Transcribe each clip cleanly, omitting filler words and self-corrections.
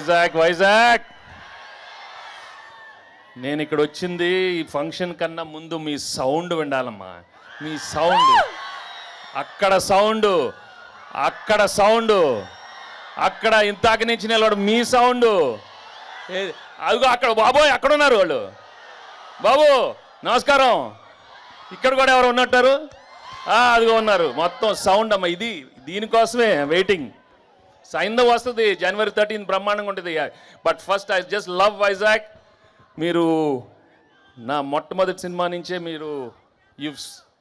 వైజాగ్ వైజాగ్. నేను ఇక్కడ వచ్చింది ఈ ఫంక్షన్ కన్నా ముందు మీ సౌండ్ వినాలమ్మా. మీ సౌండ్, అక్కడ సౌండ్, అక్కడ సౌండ్, అక్కడ ఇంతాక నుంచి నిలబడు మీ సౌండ్. అదిగో అక్కడ బాబోయ్ అక్కడ ఉన్నారు వాళ్ళు. బాబు నమస్కారం. ఇక్కడ కూడా ఎవరు ఉన్నట్టారు? అదిగో ఉన్నారు. మొత్తం సౌండ్ అమ్మ. ఇది దీనికోసమే వెయిటింగ్. సైంధవ్ వస్తుంది January 13 బ్రహ్మాండంగా ఉంటుంది. But first I just love Vizag. మీరు నా మొట్టమొదటి సినిమా నుంచే మీరు you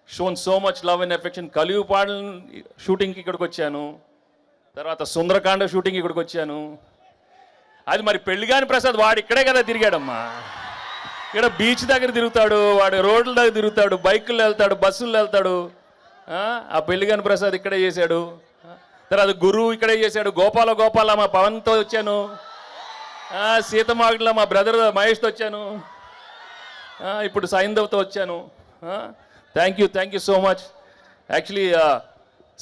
shown so much love and affection. కలియుపాడు షూటింగ్కి ఇక్కడికి వచ్చాను, తర్వాత సుందరకాండ షూటింగ్ ఇక్కడికి వచ్చాను. అది మరి పెళ్లిగాని ప్రసాద్ వాడు ఇక్కడే కదా తిరిగాడమ్మా. ఇక్కడ బీచ్ దగ్గర తిరుగుతాడు, వాడు రోడ్ల దగ్గర తిరుగుతాడు, బైకుల్లో వెళ్తాడు, బస్సుల్లో వెళ్తాడు. ఆ పెళ్లిగాని ప్రసాద్ ఇక్కడే చేశాడు. తర్వాత గురువు ఇక్కడే చేశాడు. గోపాల మా పవన్తో వచ్చాను. సీతమాగడిలో మా బ్రదర్ మహేష్తో వచ్చాను. ఇప్పుడు సైంధవ్తో వచ్చాను. Thank you so much. Actually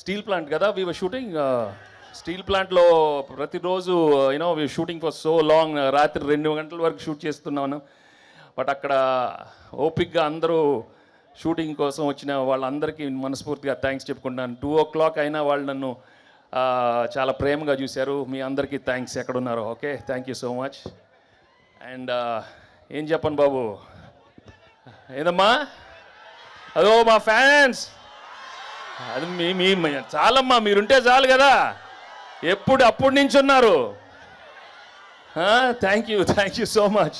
steel plant కదా వీ వర్ షూటింగ్. స్టీల్ ప్లాంట్లో ప్రతిరోజు you know we shooting for so long. రాత్రి 2 గంటల వరకు షూట్ చేస్తున్నాను. బట్ అక్కడ ఓపిక్గా అందరూ షూటింగ్ కోసం వచ్చిన వాళ్ళందరికీ మనస్ఫూర్తిగా థ్యాంక్స్ చెప్పుకుంటున్నాను. 2 o'clock అయినా వాళ్ళు నన్ను చాలా ప్రేమగా చూశారు. మీ అందరికీ థ్యాంక్స్ ఎక్కడున్నారో. Okay, thank you so much. And ఏం చెప్పను బాబు, ఏదమ్మా అదో మా ఫ్యాన్స్. అది మీ చాలమ్మా, మీరుంటే చాలు కదా. అప్పటి నుంచి ఉన్నారు. Thank you so much.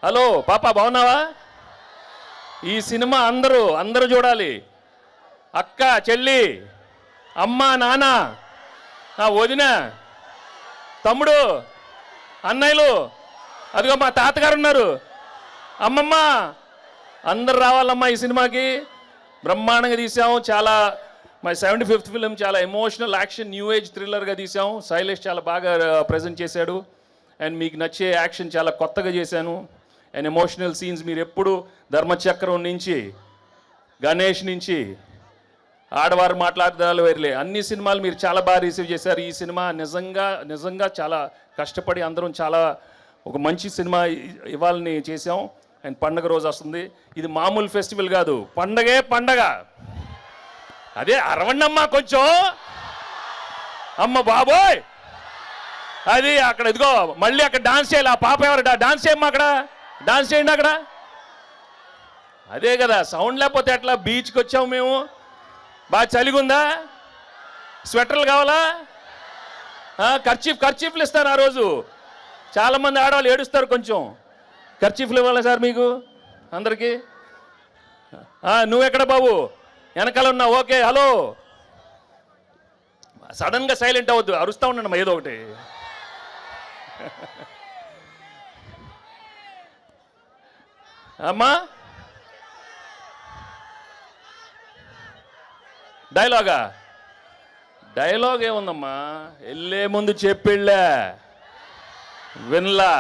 Hello పాప బాగున్నావా? ఈ సినిమా అందరూ చూడాలి. అక్క, చెల్లి, అమ్మ, నాన్న, వదిన, తమ్ముడు, అన్నయ్యలు, అదిగో మా తాతగారు ఉన్నారు, అమ్మమ్మ, అందరు రావాలమ్మా ఈ సినిమాకి. బ్రహ్మాండంగా తీసాము. చాలా మా 75th ఫిలిం. చాలా ఎమోషనల్ యాక్షన్ న్యూ ఏజ్ థ్రిల్లర్గా తీసాము. శైలేష్ చాలా బాగా ప్రజెంట్ చేశాడు. అండ్ మీకు నచ్చే యాక్షన్ చాలా కొత్తగా చేశాను. అండ్ ఎమోషనల్ సీన్స్ మీరు ఎప్పుడు ధర్మచక్రం నుంచి, గణేష్ నుంచి, ఆడవారు మాట్లాడదాలు వేర్లే అన్ని సినిమాలు మీరు చాలా బాగా రిసీవ్ చేశారు. ఈ సినిమా నిజంగా చాలా కష్టపడి అందరం చాలా ఒక మంచి సినిమా ఇవ్వాలని చేసాం. అండ్ పండగ రోజు వస్తుంది. ఇది మామూలు ఫెస్టివల్ కాదు, పండగ. అదే అరవండమ్మా కొంచెం. అమ్మ బాబోయ్, అది అక్కడ ఇదిగో మళ్ళీ అక్కడ డాన్స్ చేయాలి. ఆ పాప ఎవరు డాన్స్ చేయమ్మా, అక్కడ డాన్స్ చేయండి అక్కడ. అదే కదా సౌండ్ లేకపోతే ఎట్లా? బీచ్కి వచ్చాము మేము. బాగా చలిగుందా? స్వెటర్లు కావాలా? ఖర్చీఫ్లు ఇస్తారు ఆ రోజు. చాలామంది ఆడవాళ్ళు ఏడుస్తారు. కొంచెం ఖర్చీఫ్లు ఇవ్వాలా సార్ మీకు అందరికీ? నువ్వెక్కడ బాబు? వెనకాల ఉన్నావు. Okay, hello. సడన్గా సైలెంట్ అవ్వద్దు, అరుస్తూ ఉండండి ఏదో ఒకటి. అమ్మా డైలాగ్ ఏముందమ్మా? వెళ్ళే ముందు చెప్పిళ్ళా వినలా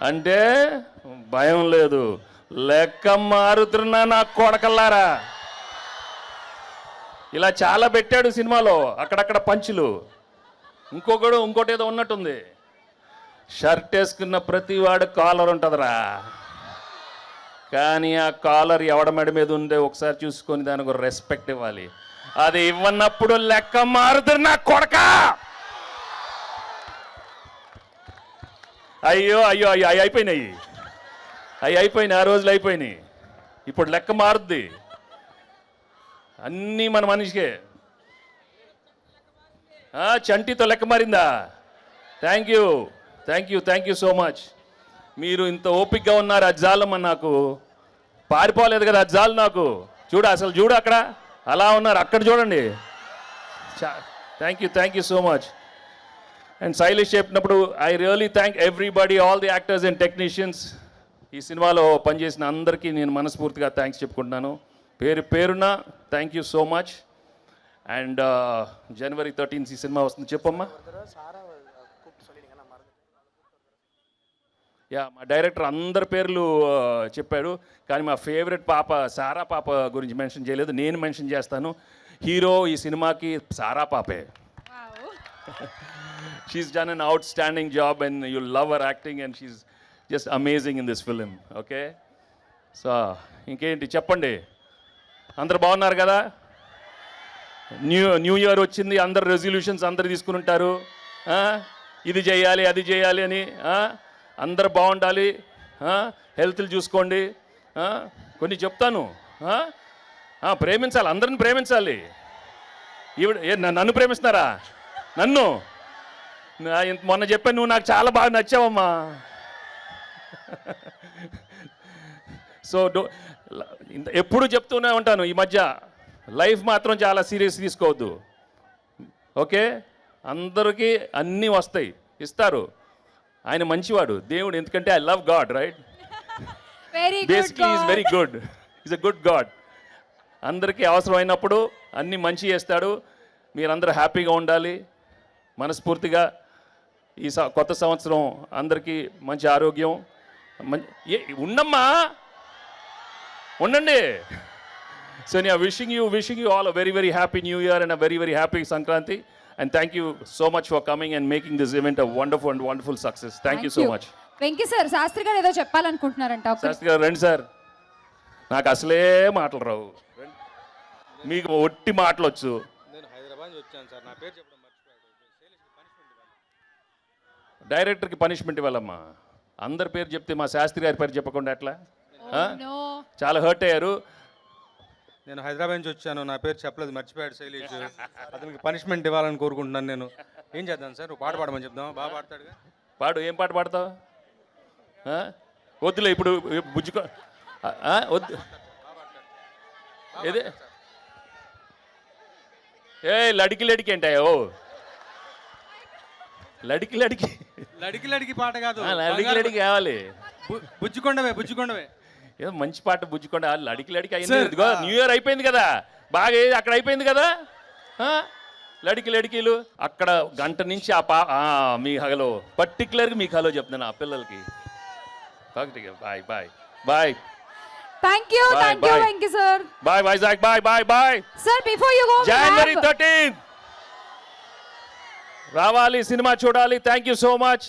అంటే భయం లేదు. లెక్క మారుతున్నా నా కొడకల్లారా. ఇలా చాలా పెట్టాడు సినిమాలో, అక్కడక్కడ పంచులు. ఇంకోటి ఏదో ఉన్నట్టుంది. షర్ట్ వేసుకున్న ప్రతి వాడు కాలర్ ఉంటుందిరా, కానీ ఆ కాలర్ ఎవడ మెడ మీద ఉండే ఒకసారి చూసుకొని దానికి ఒక రెస్పెక్ట్ ఇవ్వాలి. అది ఇవ్వనప్పుడు లెక్క మారుతున్నా నా కొడక. అయ్యో అయిపోయినాయి. ఆ రోజులు అయిపోయినాయి. ఇప్పుడు లెక్క మారుద్ది. అన్నీ మన మనిషికే. చంటితో లెక్క మారిందా? Thank you so much. మీరు ఇంత ఓపిక్గా ఉన్నారు. అది జాలమ్మ, నాకు పారిపోలేదు కదా, అది జాలు నాకు. చూడు అక్కడ అలా ఉన్నారు, అక్కడ చూడండి. Thank you so much. And Sailesh చెప్పినప్పుడు I really thank everybody, all the actors and technicians. ఈ సినిమాలో పనిచేసిన అందరికీ నేను మనస్ఫూర్తిగా థ్యాంక్స్ చెప్పుకుంటున్నాను. పేరున thank you so much. And January 13 ఈ సినిమా వస్తుంది. చెప్పమ్మా. మా డైరెక్టర్ అందరి పేర్లు చెప్పాడు, కానీ మా ఫేవరెట్ పాప సారా పాప గురించి మెన్షన్ చేయలేదు. నేను మెన్షన్ చేస్తాను. హీరో ఈ సినిమాకి సారా పాపే. she's done an outstanding job and you'll love her acting and she's just amazing in this film. Okay? So, ఇంకేంటి చెప్పండి, అందరు బాగున్నారు కదా? న్యూ ఇయర్ వచ్చింది, అందరు రెజల్యూషన్స్ అందరు తీసుకుని ఉంటారు. ఇది చేయాలి అది చేయాలి అని. అందరు బాగుండాలి, హెల్త్లు చూసుకోండి. కొన్ని చెప్తాను, ప్రేమించాలి, అందరిని ప్రేమించాలి. నన్ను ప్రేమిస్తున్నారా? నన్ను మొన్న చెప్పాను, నువ్వు నాకు చాలా బాగా నచ్చావమ్మా. సో ఎప్పుడు చెప్తూనే ఉంటాను, ఈ మధ్య లైఫ్ మాత్రం చాలా సీరియస్ తీసుకోవద్దు. ఓకే, అందరికీ అన్నీ వస్తాయి, ఇస్తారు. ఆయన మంచివాడు దేవుడు, ఎందుకంటే I love God, right? Basically is very good, is a good God. అందరికీ అవసరమైనప్పుడు అన్నీ మంచి చేస్తాడు. మీరందరూ హ్యాపీగా ఉండాలి. మనస్ఫూర్తిగా ఈ కొత్త సంవత్సరం అందరికీ మంచి ఆరోగ్యం ఉండమ్మా, ఉండండి. So yeah, wishing you all a very, very happy New Year and a very, very happy Sankranti. And thank you so much for coming and making this event a wonderful success. Thank you so much. Venky sir, Sastri గారు ఏదో చెప్పాలనుకుంటున్నారంట. శాస్త్రి గారు రండి sir. నాకు అసలే మాటలు రావు, మీకు ఒట్టి మాటలు వచ్చు. నేను హైదరాబాద్ నుంచి వచ్చాను సార్, నా పేరు చెప్పడం మర్చిపోయాడు. డైరెక్టర్కి పనిష్మెంట్ ఇవ్వాలమ్మా. అందరి పేరు చెప్తే మా శాస్త్రి గారి పేరు చెప్పకుండా ఎట్లా? చాలా హర్ట్ అయ్యారు. నేను హైదరాబాద్ నుంచి వచ్చాను, నా పేరు చెప్పలేదు, మర్చిపోయాడు శైలేష్. అతనికి పనిష్మెంట్ ఇవ్వాలని కోరుకుంటున్నాను. నేను ఏం చేద్దాం సార్? పాట పాడమని చెప్దాం, బాగా పాడతాడుగా. పాడు. ఏం పాట పాడతావు? వద్దులే ఇప్పుడు, బుజ్జుకో వద్దు. ఏదే లడికి ఏంటాయో? లడికి లడికి పాట కాదు, లడికి కావాలి. బుజ్జికొండవే ఏదో మంచి పాట, బుజ్జికొండ. లడికి అయింది. ఇదిగో న్యూ ఇయర్ అయిపోయింది కదా, బాగా అక్కడ అయిపోయింది కదా. లడికిలు అక్కడ గంట నుంచి మీ హలో, పర్టికులర్గా మీకు హలో చెప్తున్నాను ఆ పిల్లలకి. Bye. Thank you, Venky sir. Bye, Vizag. Bye. Sir, before you go, January 13th. రావాలి, సినిమా చూడాలి. Thank you so much.